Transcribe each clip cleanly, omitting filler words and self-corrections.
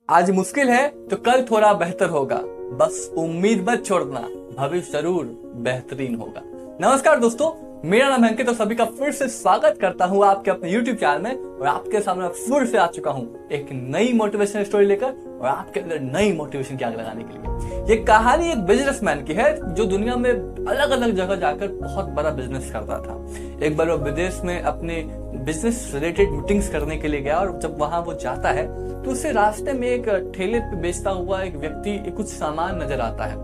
आज मुश्किल है तो कल थोड़ा बेहतर होगा। बस उम्मीद मत छोड़ना, भविष्य जरूर बेहतरीन होगा। नमस्कार दोस्तों, मेरा नाम है अंकित और सभी का फिर से स्वागत करता हूँ आपके अपने YouTube चैनल में। और आपके सामने फिर से आ चुका हूँ एक नई मोटिवेशनल स्टोरी लेकर और आपके अंदर नई मोटिवेशन की आग लगाने के लिए। ये कहानी एक बिजनेसमैन की है जो दुनिया में अलग अलग जगह जाकर बहुत बड़ा बिजनेस करता था। एक बार वो विदेश में अपने बिजनेस रिलेटेड मीटिंग्स करने के लिए गया और जब वहां वो जाता है तो उसे रास्ते में एक ठेले पे बेचता हुआ एक व्यक्ति कुछ सामान नजर आता है।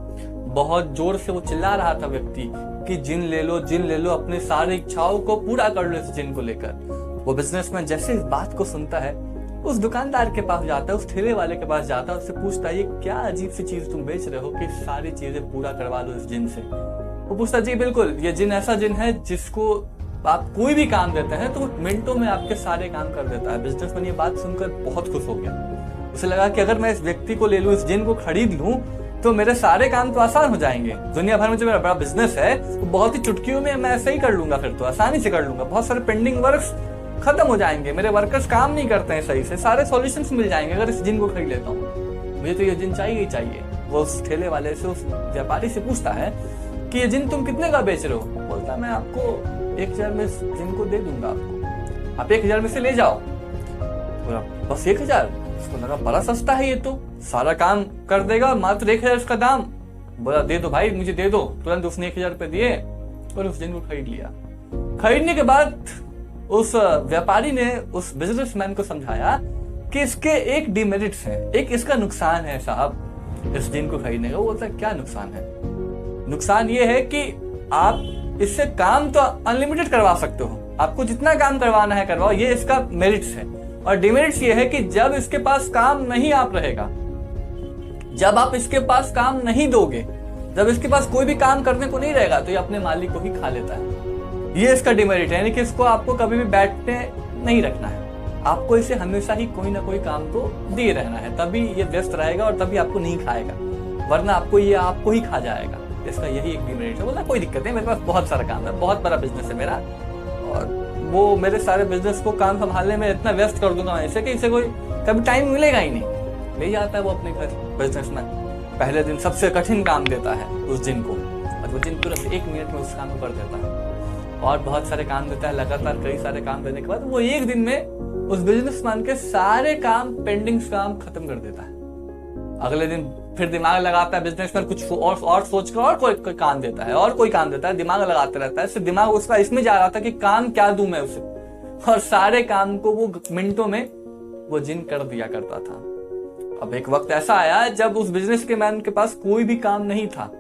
बहुत जोर से वो चिल्ला रहा था व्यक्ति कि जिन ले लो, जिन ले लो, अपने सारी इच्छाओं को पूरा कर लो इस जिन को लेकर। वो बिजनेसमैन जैसे इस बात को सुनता है उस दुकानदार के पास जाता है, उस ठेले वाले के पास जाता है, उससे पूछता है ये क्या अजीब सी चीज तुम बेच रहे हो कि सारी चीजें पूरा करवा लो इस जिन से। वो पूछता जी बिल्कुल, ये जिन ऐसा जिन है जिसको आप कोई भी काम देते हैं तो वो मिनटों में आपके सारे काम कर देता है। बिजनेसमैन ये बात सुनकर बहुत खुश हो गया। उसे लगा कि अगर मैं इस व्यक्ति को ले लूं, इस जिन को खरीद लूं तो मेरे सारे काम तो आसान हो जाएंगे। दुनिया भर में जो मेरा बड़ा बिजनेस है वो बहुत ही चुटकियों में मैं ऐसे ही कर लूंगा, फिर तो आसानी से कर लूंगा। बहुत सारे पेंडिंग वर्क्स खत्म हो जाएंगे, मेरे वर्कर्स काम नहीं करते हैं सही से, सारे सॉल्यूशंस मिल जाएंगे अगर इस जिन को खरीद लेता हूँ। मुझे तो ये जिन चाहिए ही चाहिए। वो उस ठेले वाले से, उस व्यापारी से पूछता है कि ये जिन तुम कितने का बेच रहे हो? बोलता मैं आपको 1000 में जिन को दे दूंगा, आपको आप 1000 में से ले जाओ। बोला बस 1000? उसको लगा बड़ा सस्ता है, ये तो सारा काम कर देगा, मात्र 1000 इसका दाम। बोला दे दो भाई, मुझे दे दो। तुरंत उसने 1000 रुपए दिए और उस जिन को खरीद लिया। खरीदने के बाद उस व्यापारी ने उस बिजनेसमैन को समझाया कि इसके एक डिमेरिट्स है, एक इसका नुकसान है साहब इस जिन को खरीदने का। वो बोलता क्या नुकसान है? नुकसान ये है कि आप इससे काम तो अनलिमिटेड करवा सकते हो, आपको जितना काम करवाना है करवाओ, ये इसका मेरिट्स है। और डिमेरिट्स ये है कि जब इसके पास काम नहीं आप रहेगा, जब आप इसके पास काम नहीं दोगे, जब इसके पास कोई भी काम करने को नहीं रहेगा तो ये अपने मालिक को ही खा लेता है। ये इसका डिमेरिट है, यानी कि इसको आपको कभी भी बैठने नहीं रखना है, आपको इसे हमेशा ही कोई ना कोई काम तो दिए रहना है, तभी ये व्यस्त रहेगा और तभी आपको नहीं खाएगा, वरना ये आपको ही खा जाएगा। इसका यही एक डिमेरिट है। बोला कोई दिक्कत नहीं, मेरे पास बहुत सारा काम है, बहुत बड़ा बिजनेस है मेरा, और वो मेरे सारे बिजनेस को काम संभालने में इतना व्यस्त कर दूंगा मैं इसे कि इसे कोई कभी टाइम मिलेगा ही नहीं। ले जाता है वो अपने घर बिजनेसमैन। पहले दिन सबसे कठिन काम देता है उस जिन को, और वो जिन तुरंत 1 मिनट में उस काम को कर देता है। और बहुत सारे काम देता है, लगातार कई सारे काम देने के बाद वो एक दिन में उस बिजनेसमैन के सारे काम, पेंडिंग्स काम खत्म कर देता है। अगले दिन फिर दिमाग लगाता है बिजनेसमैन, कुछ और सोचकर और कोई काम देता है, और कोई काम देता है, दिमाग लगाते रहता है। इससे दिमाग उसका इसमें जा रहा था कि काम क्या दूं मैं उसे, और सारे काम को वो मिनटों में वो जिन कर दिया करता था। अब एक वक्त ऐसा आया जब उस बिजनेस के मैन के पास कोई भी काम नहीं था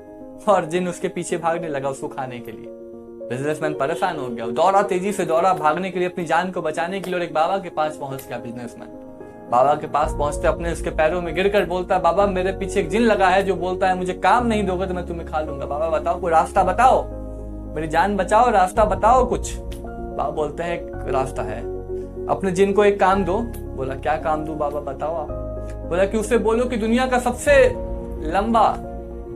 और जिन उसके पीछे भागने लगा उसको खाने के लिए। बिजनेसमैन परेशान हो गया, दौड़ा, तेजी से दौड़ा भागने के लिए, अपनी जान को बचाने के लिए, और एक बाबा के पास पहुंच गया बिजनेसमैन। बाबा के पास पहुंचते अपने उसके पैरों में गिरकर बोलता है बाबा मेरे पीछे एक जिन लगा है जो बोलता है मुझे काम नहीं दोगे तो मैं तुम्हें खा लूंगा। बाबा बताओ कोई रास्ता बताओ, मेरी जान बचाओ, रास्ता बताओ कुछ। बाबा बोलते हैं एक रास्ता है, अपने जिन को एक काम दो। बोला क्या काम दूं बाबा बताओ आप? बोला कि उसे बोलो कि दुनिया का सबसे लंबा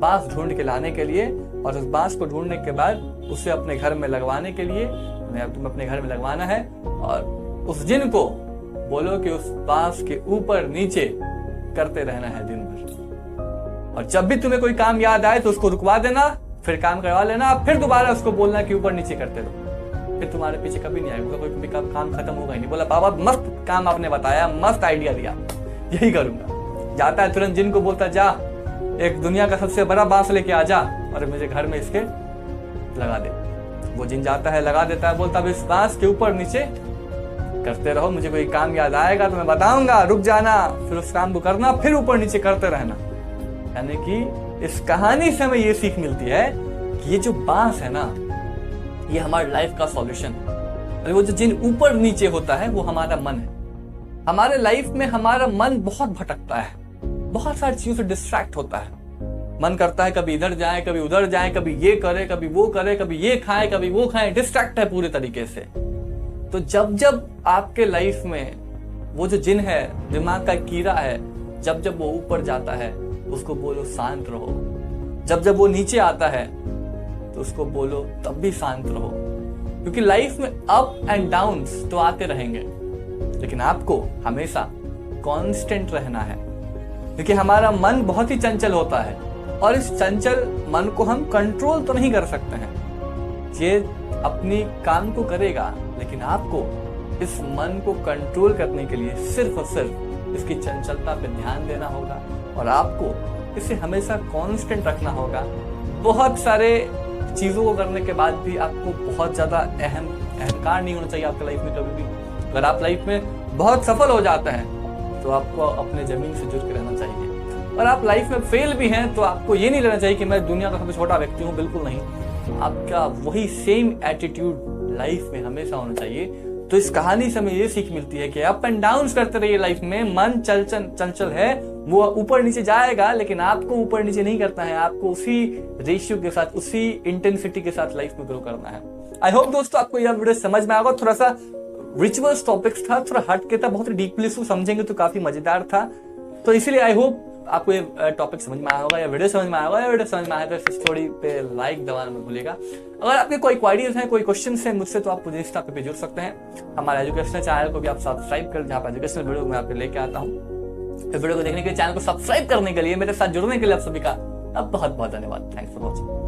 बांस ढूंढ के लाने के लिए, और उस बांस को ढूंढने के बाद उसे अपने घर में लगवाने के लिए, तुम्हें अपने घर में लगवाना है, और उस जिन को बोलो कि उस बांस के ऊपर नीचे करते रहना है दिन भर, और जब भी तुम्हें कोई काम याद आए तो उसको रुकवा देना, फिर काम करवा लेना, फिर दोबारा उसको बोलना कि ऊपर नीचे करते रहो, फिर तुम्हारे पीछे कभी नहीं आएगा, कोई कभी काम खत्म होगा ही नहीं। बोला बाबा मस्त काम आपने बताया, मस्त आइडिया दिया, यही करूंगा। जाता है तुरंत जिन को बोलता जा एक दुनिया का सबसे बड़ा बांस लेके आ जा और मुझे घर में इसके लगा दे। वो जिन जाता है, लगा देता है, बोलता है इस बांस के ऊपर नीचे करते रहो, मुझे कोई काम याद आएगा तो मैं बताऊंगा, रुक जाना, फिर उस काम को करना, फिर ऊपर नीचे करते रहना। यानी कि इस कहानी से हमें ये सीख मिलती है कि ये जो बांस है ना, ये हमारी लाइफ का सॉल्यूशन है। वो जो जिन ऊपर नीचे होता है वो हमारा मन है। हमारे लाइफ में हमारा मन बहुत भटकता है, बहुत सारी चीजों से डिस्ट्रैक्ट होता है। मन करता है कभी इधर जाए, कभी उधर जाए, कभी ये करे, कभी वो करे, कभी ये खाए, कभी वो खाए, डिस्ट्रैक्ट है पूरे तरीके से। तो जब जब आपके लाइफ में वो जो जिन है, दिमाग का कीड़ा है, जब जब वो ऊपर जाता है उसको बोलो शांत रहो, जब जब वो नीचे आता है तो उसको बोलो तब भी शांत रहो। क्योंकि लाइफ में अप एंड डाउन्स तो आते रहेंगे, लेकिन आपको हमेशा कांस्टेंट रहना है, क्योंकि हमारा मन बहुत ही चंचल होता है और इस चंचल मन को हम कंट्रोल तो नहीं कर सकते हैं। ये अपनी काम को करेगा, लेकिन आपको इस मन को कंट्रोल करने के लिए सिर्फ और सिर्फ इसकी चंचलता पे ध्यान देना होगा और आपको इसे हमेशा कांस्टेंट रखना होगा। बहुत सारे चीजों को करने के बाद भी आपको बहुत ज्यादा अहंकार नहीं होना चाहिए आपके लाइफ में कभी भी। अगर आप लाइफ में बहुत सफल हो जाते हैं तो आपको अपने जमीन से जुड़ के रहना चाहिए, और आप लाइफ में फेल भी हैं तो आपको ये नहीं लेना चाहिए कि मैं दुनिया का सबसे छोटा व्यक्ति हूँ, बिल्कुल नहीं। आपका वही सेम एटीट्यूड लाइफ में हमेशा होना चाहिए। तो इस कहानी से हमें ये सीख मिलती है कि अप एंड डाउन करते रहिए लाइफ में। मन चंचल है, वो ऊपर नीचे जाएगा, लेकिन आपको ऊपर नीचे नहीं करता है। आपको उसी रेशियो के साथ, उसी इंटेंसिटी के साथ लाइफ में ग्रो करना है। आई होप दोस्तों आपको यह वीडियो समझ में आएगा। थोड़ा सा रिचुअल्स टॉपिक्स था, थोड़ा हट के था, बहुत डीपली इसको समझेंगे तो काफी मजेदार था। तो इसीलिए आई होप आपको ये टॉपिक समझ में आया होगा, या वीडियो समझ में आया होगा। या वीडियो समझ में आया तो इस स्टोरी पे लाइक दबाना मत भूलिएगा। अगर आपके कोई क्वारीज हैं, कोई क्वेश्चन है मुझसे, तो आप मुझे इंस्टा पे जुड़ सकते हैं। हमारे एजुकेशनल चैनल को भी आप सब्सक्राइब कर, जहाँ पर एजुकेशनल वीडियो मैं आपको लेके आता हूँ। इस वीडियो को देखने के लिए, चैनल को सब्सक्राइब करने के लिए, मेरे साथ जुड़ने के लिए आप सभी का बहुत बहुत धन्यवाद। Thanks for watching.